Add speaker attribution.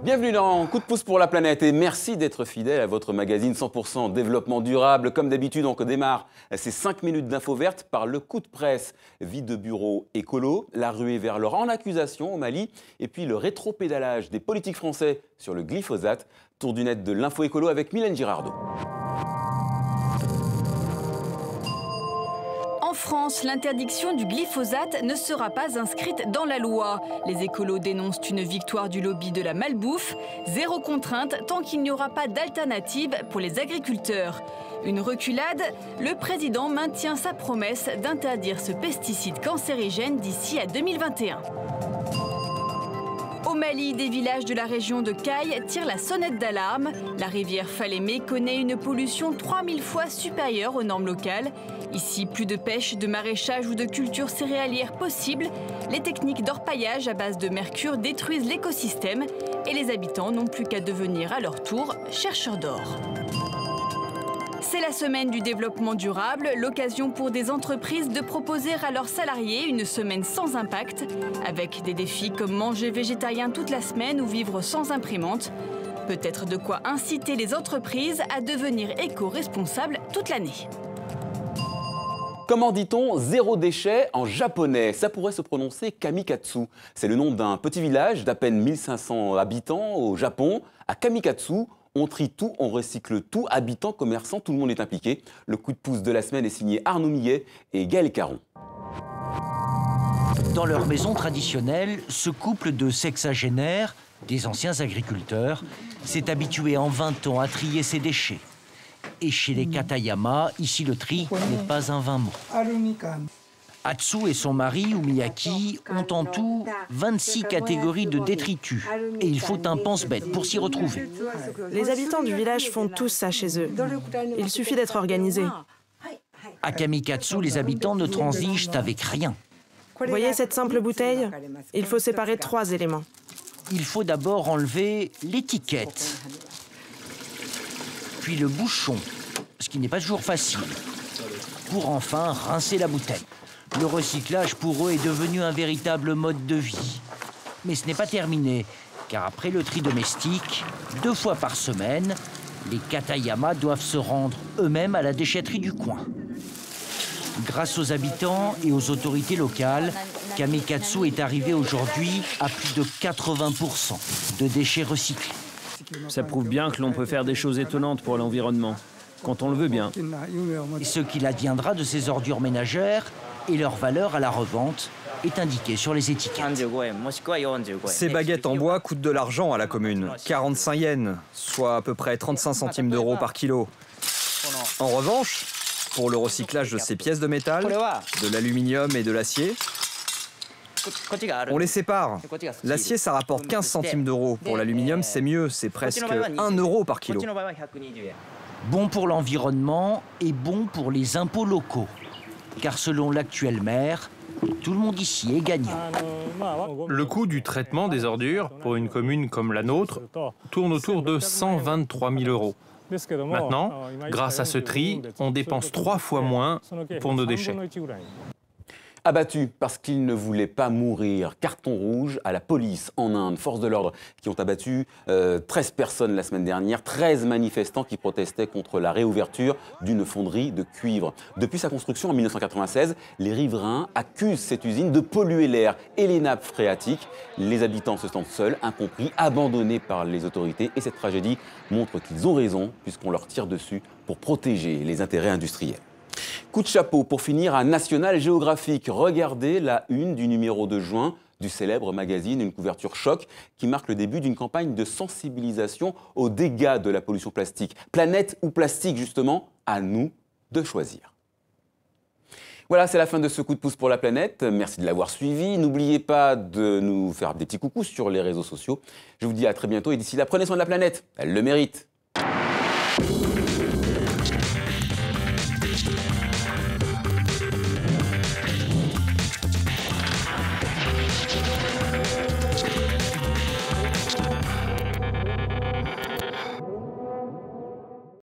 Speaker 1: Bienvenue dans Coup de pouce pour la planète et merci d'être fidèle à votre magazine 100% développement durable. Comme d'habitude, on démarre ces 5 minutes d'infos vertes par le coup de presse. Vie de bureau écolo, la ruée vers l'or en accusation au Mali et puis le rétropédalage des politiques français sur le glyphosate. Tour du net de l'info écolo avec Mylène Girardot.
Speaker 2: En France, l'interdiction du glyphosate ne sera pas inscrite dans la loi. Les écolos dénoncent une victoire du lobby de la malbouffe. Zéro contrainte tant qu'il n'y aura pas d'alternative pour les agriculteurs. Une reculade, le président maintient sa promesse d'interdire ce pesticide cancérigène d'ici à 2021. Au Mali, des villages de la région de Kayes tirent la sonnette d'alarme. La rivière Falémé connaît une pollution 3000 fois supérieure aux normes locales. Ici, plus de pêche, de maraîchage ou de culture céréalière possible. Les techniques d'orpaillage à base de mercure détruisent l'écosystème et les habitants n'ont plus qu'à devenir à leur tour chercheurs d'or. C'est la semaine du développement durable, l'occasion pour des entreprises de proposer à leurs salariés une semaine sans impact, avec des défis comme manger végétarien toute la semaine ou vivre sans imprimante. Peut-être de quoi inciter les entreprises à devenir éco-responsables toute l'année.
Speaker 1: Comment dit-on zéro déchet en japonais? Ça pourrait se prononcer Kamikatsu. C'est le nom d'un petit village d'à peine 1500 habitants au Japon. À Kamikatsu, on trie tout, on recycle tout, habitants, commerçants, tout le monde est impliqué. Le coup de pouce de la semaine est signé Arnaud Millet et Gaël Caron.
Speaker 3: Dans leur maison traditionnelle, ce couple de sexagénaires, des anciens agriculteurs, s'est habitué en 20 ans à trier ses déchets. Et chez les Katayama, ici le tri n'est pas un vain mot. Atsu et son mari, Umiyaki, ont en tout 26 catégories de détritus. Et il faut un pense-bête pour s'y retrouver.
Speaker 4: Les habitants du village font tous ça chez eux. Il suffit d'être organisé.
Speaker 3: À Kamikatsu, les habitants ne transigent avec rien.
Speaker 4: Voyez cette simple bouteille? Il faut séparer 3 éléments.
Speaker 3: Il faut d'abord enlever l'étiquette, puis le bouchon, ce qui n'est pas toujours facile, pour enfin rincer la bouteille. Le recyclage pour eux est devenu un véritable mode de vie. Mais ce n'est pas terminé, car après le tri domestique, 2 fois par semaine, les Katayama doivent se rendre eux-mêmes à la déchetterie du coin. Grâce aux habitants et aux autorités locales, Kamikatsu est arrivé aujourd'hui à plus de 80% de déchets recyclés.
Speaker 5: Ça prouve bien que l'on peut faire des choses étonnantes pour l'environnement, quand on le veut bien.
Speaker 3: Ce qu'il adviendra de ces ordures ménagères et leur valeur à la revente est indiqué sur les étiquettes.
Speaker 6: Ces baguettes en bois coûtent de l'argent à la commune, 45 yens, soit à peu près 35 centimes d'euros par kilo. En revanche, pour le recyclage de ces pièces de métal, de l'aluminium et de l'acier, on les sépare. L'acier, ça rapporte 15 centimes d'euros. Pour l'aluminium, c'est mieux, c'est presque 1 euro par kilo.
Speaker 3: Bon pour l'environnement et bon pour les impôts locaux. Car selon l'actuel maire, tout le monde ici est gagnant.
Speaker 7: Le coût du traitement des ordures pour une commune comme la nôtre tourne autour de 123 000 euros. Maintenant, grâce à ce tri, on dépense 3 fois moins pour nos déchets.
Speaker 1: Abattus parce qu'ils ne voulaient pas mourir. Carton rouge à la police en Inde. Forces de l'ordre qui ont abattu 13 personnes la semaine dernière. 13 manifestants qui protestaient contre la réouverture d'une fonderie de cuivre. Depuis sa construction en 1996, les riverains accusent cette usine de polluer l'air et les nappes phréatiques. Les habitants se sentent seuls, incompris, abandonnés par les autorités. Et cette tragédie montre qu'ils ont raison puisqu'on leur tire dessus pour protéger les intérêts industriels. Coup de chapeau pour finir à National Geographic. Regardez la une du numéro de juin du célèbre magazine, une couverture choc qui marque le début d'une campagne de sensibilisation aux dégâts de la pollution plastique. Planète ou plastique, justement, à nous de choisir. Voilà, c'est la fin de ce coup de pouce pour la planète. Merci de l'avoir suivi. N'oubliez pas de nous faire des petits coucous sur les réseaux sociaux. Je vous dis à très bientôt et d'ici là, prenez soin de la planète. Elle le mérite.